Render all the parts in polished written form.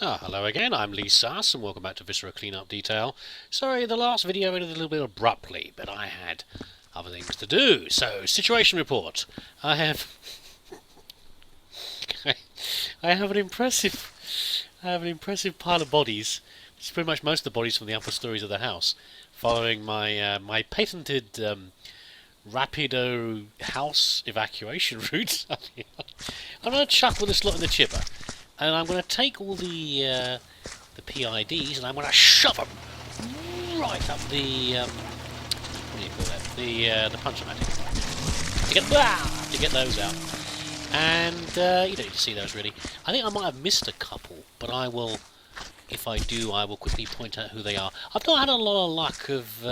Hello again, I'm leesusss and welcome back to Viscera Cleanup Detail. Sorry, the last video ended a little bit abruptly, but I had other things to do. So, situation report. I have I have an impressive pile of bodies. It's pretty much most of the bodies from the upper stories of the house, following my my patented rapido house evacuation route. I'm going to chuck all this lot in the chipper. And I'm going to take all the PIDs and I'm going to shove them right up the what do you call that? The punch-o-matic to get those out. And you don't need to see those really. I think I might have missed a couple, but I will. If I do, I will quickly point out who they are. I've not had a lot of luck of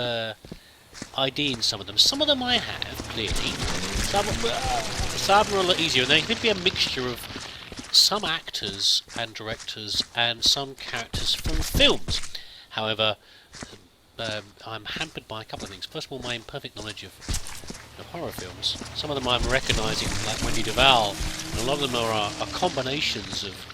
IDing some of them. Some of them I have clearly. Some of them are a lot easier, and they could be a mixture of some actors and directors and some characters from films. However, I'm hampered by a couple of things. First of all, my imperfect knowledge of horror films. Some of them I'm recognising, like Wendy Duval, and a lot of them are combinations of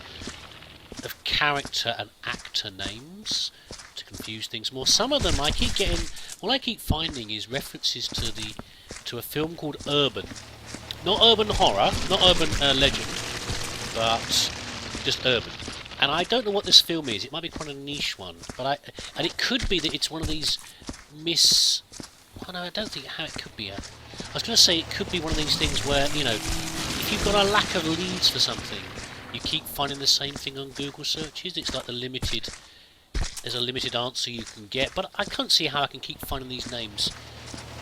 character and actor names to confuse things more. Some of them I keep getting. All I keep finding is references to a film called Urban, not urban horror, not urban legend, but just urban. And I don't know what this film is. It might be quite a niche one, but and it could be that it's one of these Oh no, I don't think how it could be. I was going to say it could be one of these things where, you know, if you've got a lack of leads for something, you keep finding the same thing on Google searches. It's like there's a limited answer you can get. But I can't see how I can keep finding these names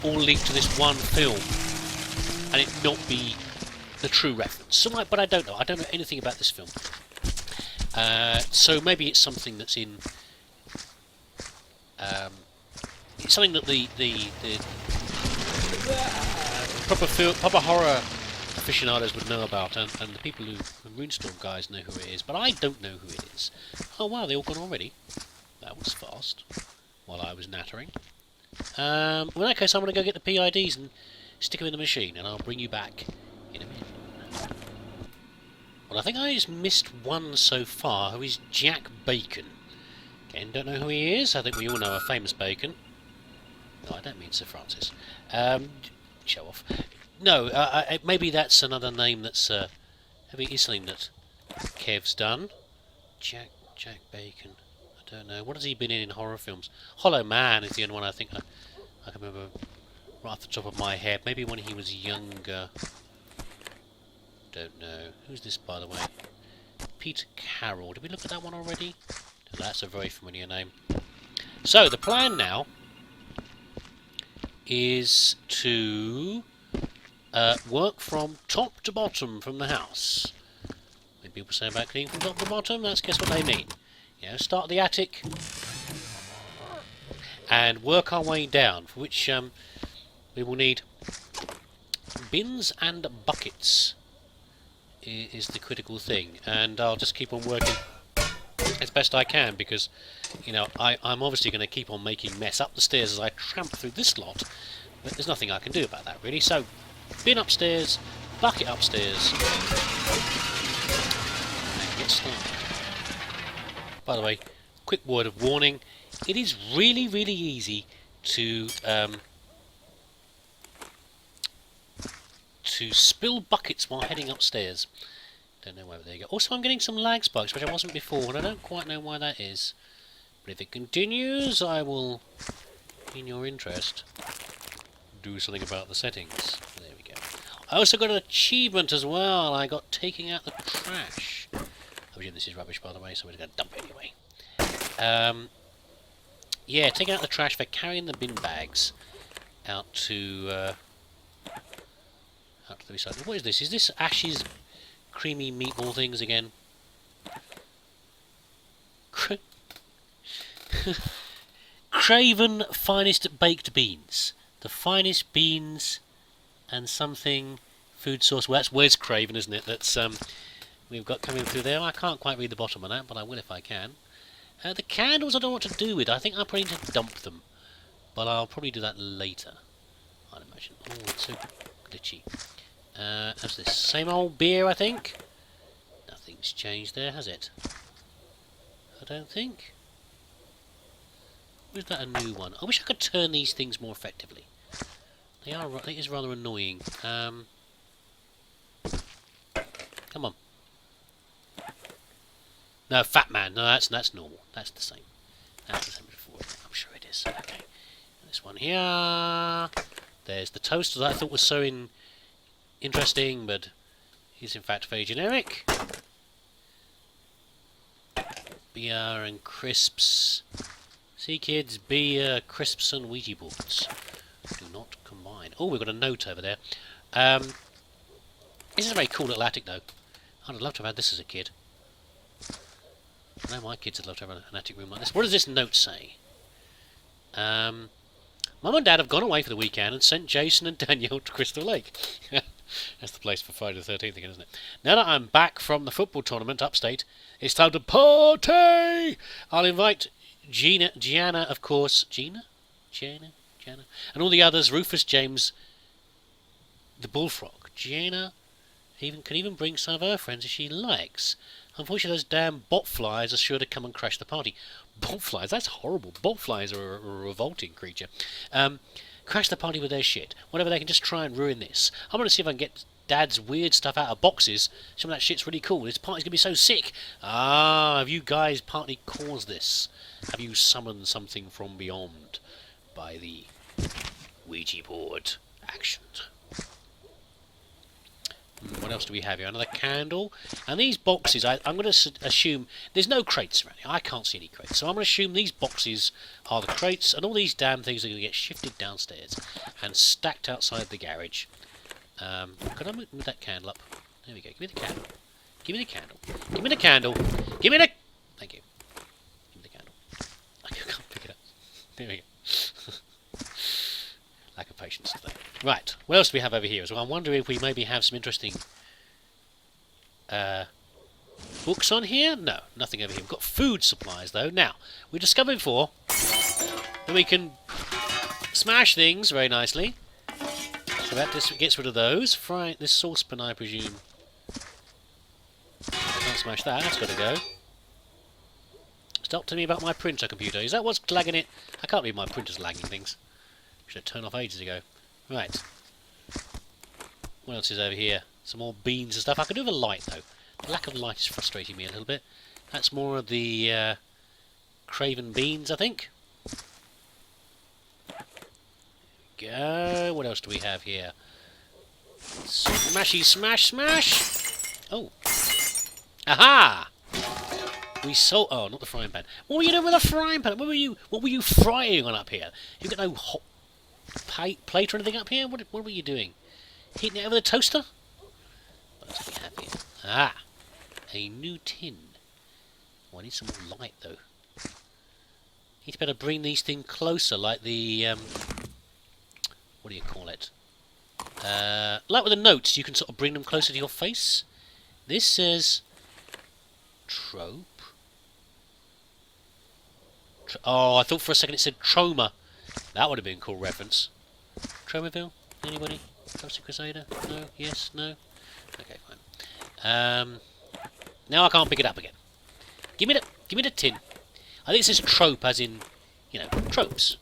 all linked to this one film and it not be the true reference. So, but I don't know. I don't know anything about this film. So maybe it's something that's in. It's something that the proper horror aficionados would know about, and the people the Runestorm guys know who it is, but I don't know who it is. Oh wow, they all gone already. That was fast. While I was nattering. Well, in that case, I'm going to go get the PIDs and stick them in the machine, and I'll bring you back in a minute. Well, I think I just missed one so far, who is Jack Bacon. Again, don't know who he is. I think we all know a famous Bacon. No, I don't mean Sir Francis. Show off. No, maybe that's another name that's... maybe it is something that Kev's done. Jack Bacon. I don't know. What has he been in horror films? Hollow Man is the only one I think I can remember right off the top of my head. Maybe when he was younger. Don't know. Who's this, by the way? Peter Carroll. Did we look at that one already? No, that's a very familiar name. So, the plan now is to work from top to bottom from the house. When people say about cleaning from top to bottom, that's guess what they mean. You know, start at the attic and work our way down, for which we will need bins and buckets is the critical thing, and I'll just keep on working as best I can, because you know I'm obviously going to keep on making mess up the stairs as I tramp through this lot, but there's nothing I can do about that really. So bin upstairs, bucket upstairs, and get started. By the way, quick word of warning, it is really easy to spill buckets while heading upstairs. Don't know where, there you go. Also, I'm getting some lag spikes, which I wasn't before, and I don't quite know why that is. But if it continues, I will, in your interest, do something about the settings. There we go. I also got an achievement as well. I got taking out the trash. I presume this is rubbish, by the way, so we're going to dump it anyway. Yeah, taking out the trash for carrying the bin bags out to the recycling. What is this? Is this Ash's creamy meatball things again? Craven finest baked beans. The finest beans and something food source. Well, that's Wes Craven, isn't it? That's we've got coming through there. I can't quite read the bottom of that, but I will if I can. The candles I don't know what to do with. I think I'll probably need to dump them, but I'll probably do that later, I'd imagine. Oh, it's so glitchy. That's this same old beer, I think. Nothing's changed there, has it? I don't think. Or is that a new one? I wish I could turn these things more effectively. They are. It is rather annoying. Come on. No, Fat Man. No, that's normal. That's the same. That's the same before. I'm sure it is. Okay. This one here. There's the toaster that I thought was so interesting, but is in fact very generic. Beer and crisps. See, kids, beer, crisps, and Ouija boards do not combine. Oh, we've got a note over there. This is a very cool little attic, though. I'd love to have had this as a kid. I know my kids would love to have an attic room like this. What does this note say? Mum and Dad have gone away for the weekend and sent Jason and Danielle to Crystal Lake. That's the place for Friday the 13th again, isn't it? Now that I'm back from the football tournament upstate, it's time to party! I'll invite Gianna, of course. Gianna? And all the others, Rufus, James, the bullfrog. Gianna can even bring some of her friends if she likes. Unfortunately, those damn botflies are sure to come and crash the party. Botflies? That's horrible. Botflies are a revolting creature. Crash the party with their shit. Whatever, they can just try and ruin this. I'm going to see if I can get Dad's weird stuff out of boxes. Some of that shit's really cool. This party's going to be so sick. Ah, have you guys partly caused this? Have you summoned something from beyond by the Ouija board action? What else do we have here? Another candle. And these boxes, I'm going to assume there's no crates around here. I can't see any crates. So I'm going to assume these boxes are the crates, and all these damn things are going to get shifted downstairs and stacked outside the garage. Could I move that candle up? There we go. Give me the candle. Give me the candle. Give me the candle. Give me the... Thank you. Give me the candle. I can't pick it up. There we go. Lack of patience today. Right, what else do we have over here as well? I'm wondering if we maybe have some interesting books on here. No, nothing over here. We've got food supplies though. Now, we discovered before that we can smash things very nicely. So that just gets rid of those. Fry this saucepan, I presume. I can't smash that. That's got to go. Stop telling me about my printer computer. Is that what's lagging it? I can't believe my printer's lagging things. Should have turned off ages ago. Right. What else is over here? Some more beans and stuff. I could do with a light though. The lack of light is frustrating me a little bit. That's more of the craven beans, I think. Go. What else do we have here? Smashy smash smash! Oh. Aha! We sold... Oh, not the frying pan. What were you doing with a frying pan? What were you frying on up here? You got no hot plate or anything up here? What were you doing? Heating it over the toaster? What else do we have here? Ah! A new tin. Oh, I need some more light though. Need to better bring these things closer, like the what do you call it? Like with the notes, you can sort of bring them closer to your face. This says trope. Oh, I thought for a second it said trauma. That would have been a cool reference. Tromaville? Anybody? Toasted Crusader? No? Yes? No? Okay, fine. Now I can't pick it up again. Give me the tin. I think it says trope, as in, you know, tropes.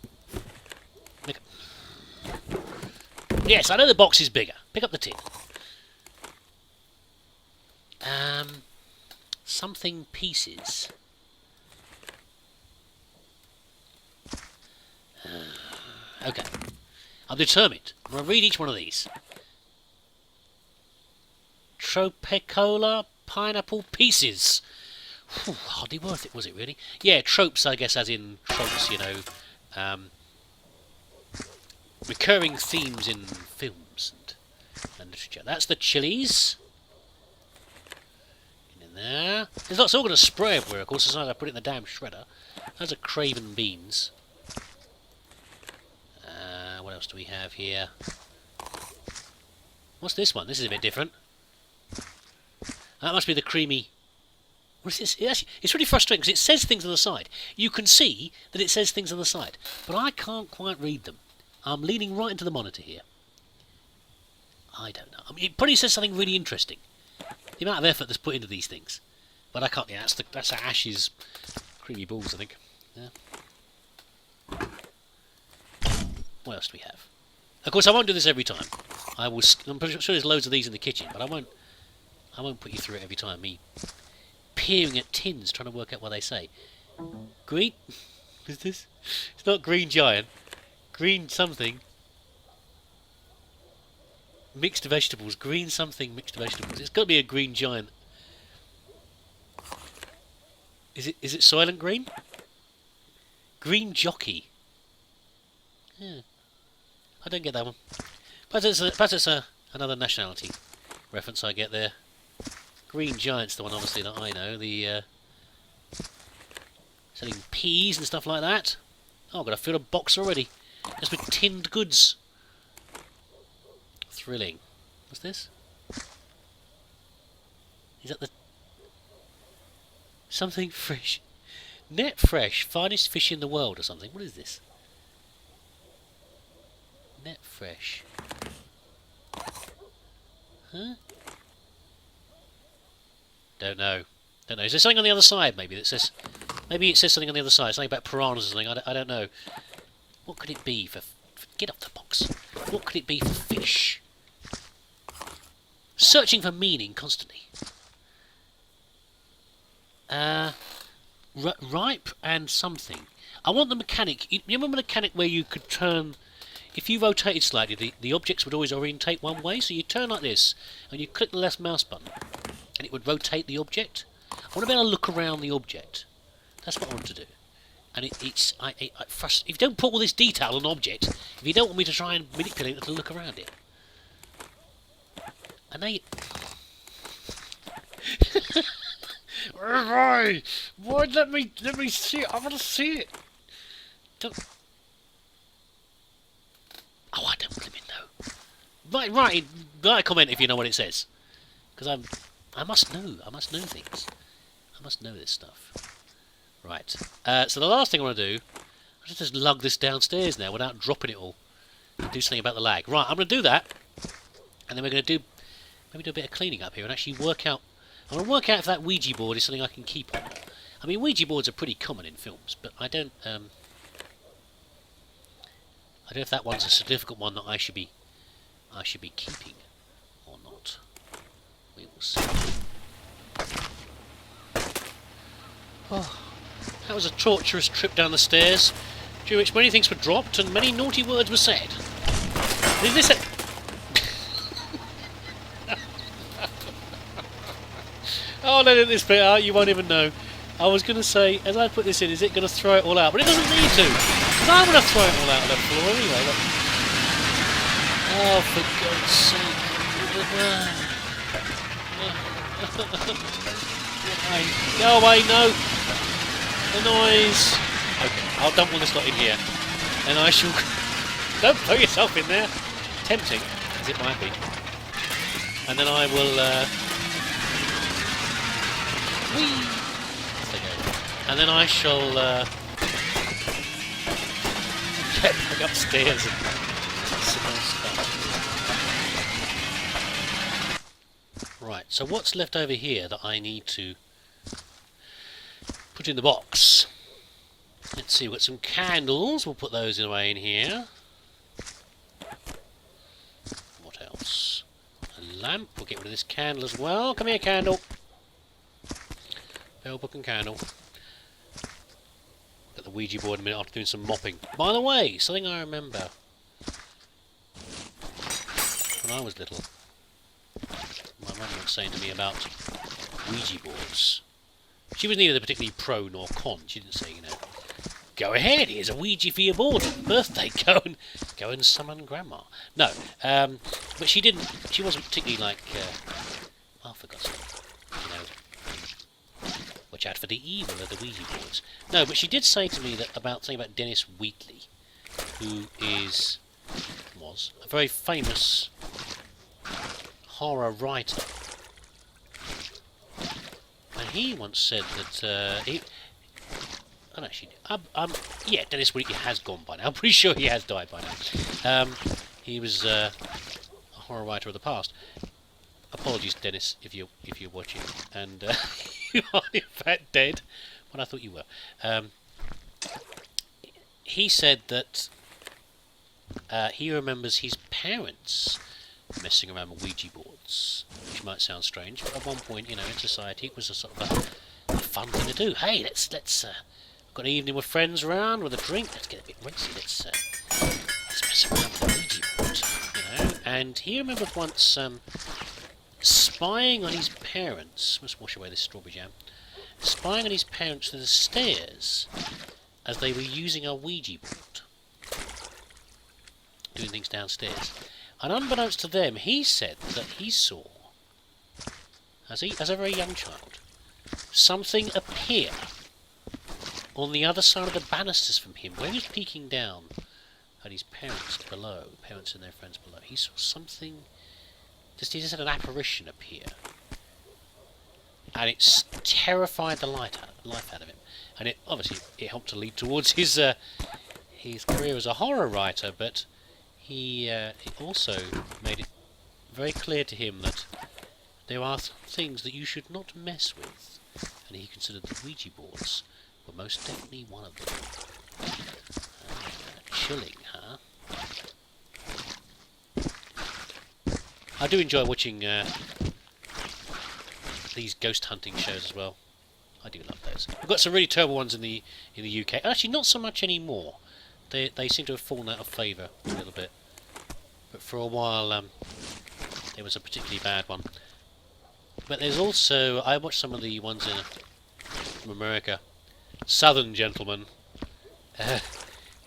Yes, I know the box is bigger. Pick up the tin. Something pieces. Okay. I'm determined. I'm going to read each one of these. Tropicola pineapple pieces. Whew, hardly worth it, was it really? Yeah, tropes, I guess, as in tropes, you know. Recurring themes in films and literature. That's the chilies. In there. There's lots all going to spray everywhere, of course, as soon as I put it in the damn shredder. Those are craven beans. What else do we have here? What's this one? This is a bit different. That must be the creamy... What is this? It's really frustrating because it says things on the side. You can see that it says things on the side, but I can't quite read them. I'm leaning right into the monitor here. I don't know. I mean, it probably says something really interesting. The amount of effort that's put into these things. But I can't... Yeah, that's the Ash's Creamy balls, I think. Yeah. What else do we have? Of course, I won't do this every time. I'm pretty sure there's loads of these in the kitchen, but I won't put you through it every time. Me peering at tins, trying to work out what they say. Green? Is this? It's not green giant. Green something. Mixed vegetables. Green something mixed vegetables. It's got to be a green giant. Is it Soylent Green? Green jockey. Yeah. I don't get that one. Perhaps it's another nationality reference I get there. Green Giant's the one, obviously, that I know. The selling peas and stuff like that. Oh, I've got to fill a box already. Just with tinned goods. Thrilling. What's this? Is that the... Something fresh. Net fresh. Finest fish in the world or something. What is this? Net fresh. Huh? Don't know. Don't know. Is there something on the other side maybe that says... Maybe it says something on the other side. Something about piranhas or something. I don't know. What could it be for... Get off the box. What could it be for fish? Searching for meaning constantly. Ripe and something. I want the mechanic... You remember the mechanic where you could turn... If you rotated slightly, the objects would always orientate one way, so you turn like this, and you click the left mouse button, and it would rotate the object. I want to be able to look around the object. That's what I want to do. And if you don't put all this detail on an object, if you don't want me to try and manipulate it to look around it, and they... Why? Let me see it. I want to see it. Don't... Oh, I don't really know. Write a comment if you know what it says, because I must know. I must know things. I must know this stuff. Right. So the last thing I want to do, I just lug this downstairs now without dropping it all, and do something about the lag. Right. I'm going to do that, and then we're going to maybe do a bit of cleaning up here and actually work out. I'm going to work out if that Ouija board is something I can keep on. I mean, Ouija boards are pretty common in films, but I don't know if that one's a significant one that I should be keeping or not. We will see. Oh, that was a torturous trip down the stairs, during which many things were dropped and many naughty words were said. Is this a... Oh, I'll edit this bit out, you won't even know. I was going to say, as I put this in, is it going to throw it all out? But it doesn't need to, because I'm going to throw it all out on the floor anyway. Look. Oh, for God's sake. Go away, no. The noise. Okay, I'll dump all this lot in here. And I shall... Don't throw yourself in there. Tempting, as it might be. And then I will... Whee! And then I shall get back upstairs and some more stuff. Right, so what's left over here that I need to put in the box? Let's see, we've got some candles. We'll put those away in here. What else? A lamp. We'll get rid of this candle as well. Come here, candle. Bell, book and candle. Got the Ouija board in a minute after doing some mopping. By the way, something I remember when I was little. My mum was saying to me about Ouija boards. She was neither particularly pro nor con. She didn't say, you know, go ahead, here's a Ouija for your board. Birthday, go and summon Grandma. No, but she didn't. She wasn't particularly like. Oh, for God's sake, you know. Watch out for the evil of the Ouija boards. No, but she did say to me that something about Dennis Wheatley, who was a very famous horror writer, and he once said that yeah, Dennis Wheatley has gone by now. I'm pretty sure he has died by now. He was a horror writer of the past. Apologies, Dennis, if you're watching, and you are in fact dead. what I thought you were. He said that he remembers his parents messing around with Ouija boards, which might sound strange, but at one point, in society, it was a sort of a fun thing to do. Hey, let's got an evening with friends around with a drink. Let's get a bit racy. Let's mess around with the Ouija board, And he remembered once spying on his parents. Let's wash away this strawberry jam. Spying on his parents through the stairs as they were using a Ouija board, doing things downstairs. And unbeknownst to them, he said that he saw, as a very young child, something appear on the other side of the banisters from him, where he was peeking down at his parents below, parents and their friends below. He saw something, he just had an apparition appear. And it terrified the life out of him. And it obviously it helped to lead towards his career as a horror writer, but it also made it very clear to him that there are things that you should not mess with, and he considered the Ouija boards were most definitely one of them. Chilling, huh? I do enjoy watching these ghost hunting shows as well. I do love those. We've got some really terrible ones in the UK. Actually, not so much anymore. They seem to have fallen out of favour a little bit. But for a while, there was a particularly bad one. But there's also, I watched some of the ones from America. Southern gentlemen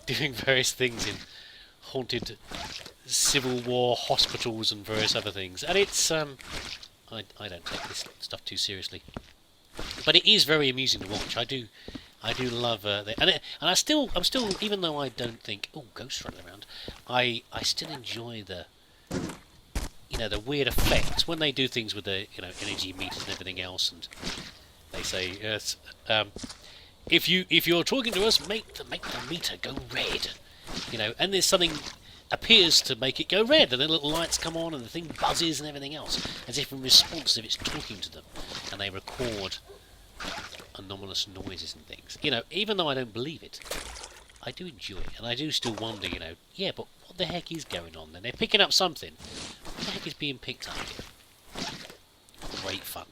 doing various things in haunted Civil War hospitals and various other things. And it's I don't take this stuff too seriously, but it is very amusing to watch. I do love and I'm still, even though I don't think ghosts running around, I still enjoy the weird effects when they do things with the energy meters and everything else, and they say yes, if you're talking to us, make the meter go red, and there's something appears to make it go red, and then little lights come on and the thing buzzes and everything else, as if in response if it's talking to them, and they record anomalous noises and things. Even though I don't believe it, I do enjoy it, and I do still wonder, yeah, but what the heck is going on then? They're picking up something. What the heck is being picked up here? Great fun,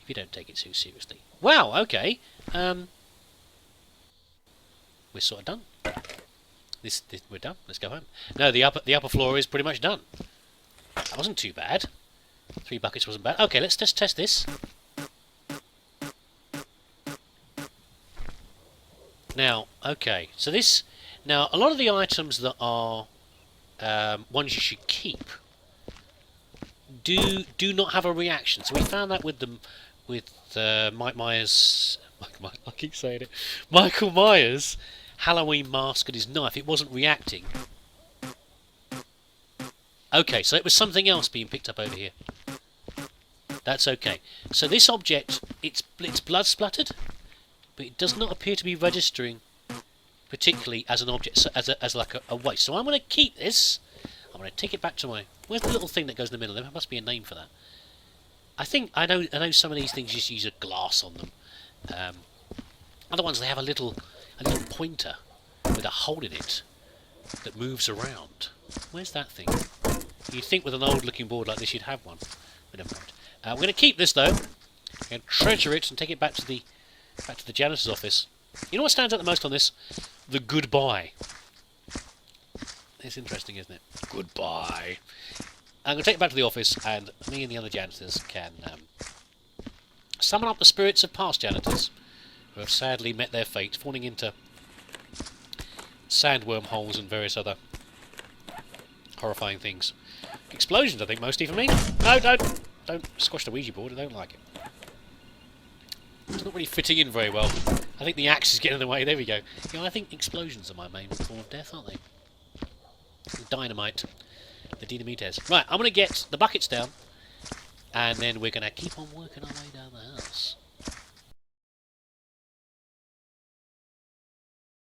if you don't take it too seriously. Wow, okay. We're sort of done. This we're done. Let's go home. No, the upper floor is pretty much done. That wasn't too bad. 3 buckets wasn't bad. Okay, let's just test this. Now, okay, so this a lot of the items that are ones you should keep do not have a reaction. So we found that with Mike Myers. I keep saying it. Michael Myers' Halloween mask and his knife. It wasn't reacting. Okay, so it was something else being picked up over here. That's okay. So this object, it's blood splattered, but it does not appear to be registering particularly as an object, as like a waste. So I'm going to keep this. I'm going to take it back to my... Where's the little thing that goes in the middle? There must be a name for that. I know some of these things just use a glass on them. Other ones, they have a little pointer with a hole in it that moves around. Where's that thing? You'd think with an old looking board like this you'd have one. But never mind. We're going to keep this though, and treasure it and take it back to the janitor's office. You know what stands out the most on this? The goodbye. It's interesting, isn't it? Goodbye. I'm going to take it back to the office, and me and the other janitors can summon up the spirits of past janitors who have sadly met their fate, falling into sandworm holes and various other horrifying things. Explosions, I think, mostly for me. No, don't squash the Ouija board. I don't like it. It's not really fitting in very well. I think the axe is getting in the way. There we go. I think explosions are my main form of death, aren't they? Dynamite. The dynamites. Right, I'm going to get the buckets down, and then we're going to keep on working our way down the house.